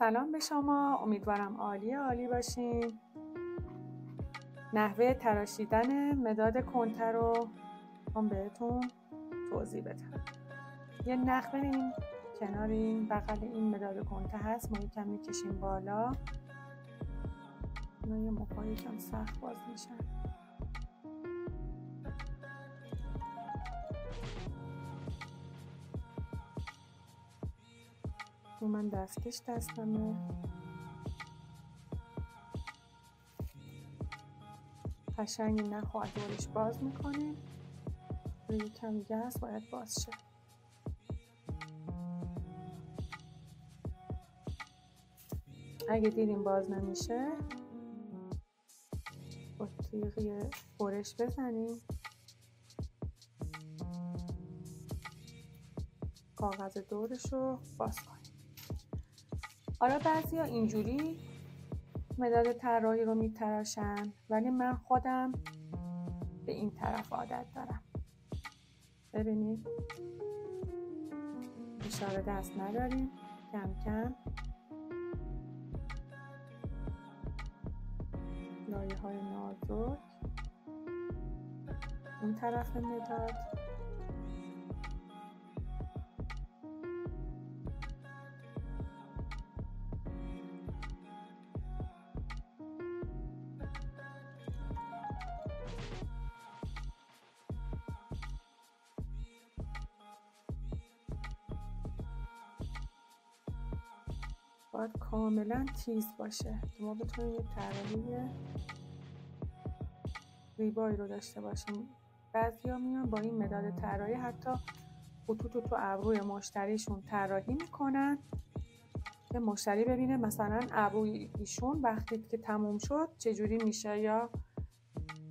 سلام به شما، امیدوارم عالی باشین. نحوه تراشیدن مداد کنته رو هم بهتون توضیح بدم. یه نخ بریم کنار این بغل این مداد کنته هست، ما یکم میکشیم بالا. اینا یه موقع یکم سخت باز میشن. من دستکش دستمه. قشنگ این نخ رو از دورش باز میکنیم. یکم دیگه هست باید باز شه. اگه دیدیم باز نمیشه با تیغ برش بزنیم، کاغذ دورش رو باز کنیم. حالا بعضیا اینجوری مداد طراحی رو میتراشن، ولی من خودم به این طرف عادت دارم. ببینید اشاره دست نداریم، کم کم لایه های نازک اون طرف مداد باید کاملا تیز باشه که ما بتونیم یه طراحی زیبایی رو داشته باشیم. بعضیا میان با این مداد طراحی حتی خطوط رو تو ابروی مشتریشون طراحی میکنن که مشتری ببینه مثلا ابروی ایشون وقتی که تموم شد چجوری میشه یا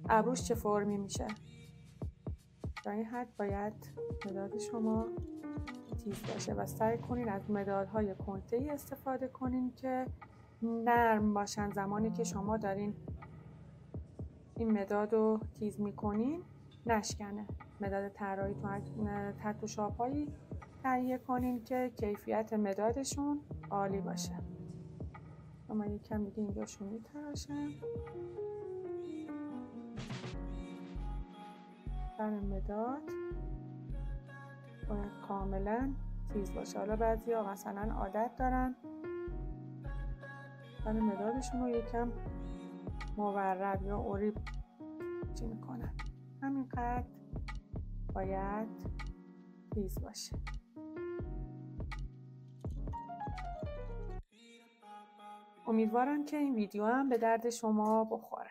ابروش چه فرمی میشه. در این حد باید مداد شما تیز باشه و سعی کنین از مدادهای کنته‌ای استفاده کنین که نرم باشن. زمانی که شما دارین این مداد رو تیز میکنین نشکنه. مداد طراحی تو تتو شاپ‌هایی تهیه کنین که کیفیت مدادشون عالی باشه. اما یکم دیگه اینجاشون میتراشم. سر مداد باید کاملا تیز باشه. حالا بعضیا مثلا عادت دارن سر مدادشون رو یکم مورب یا اوریب چی میکنن. همینقدر باید تیز باشه. امیدوارم که این ویدیو هم به درد شما بخوره.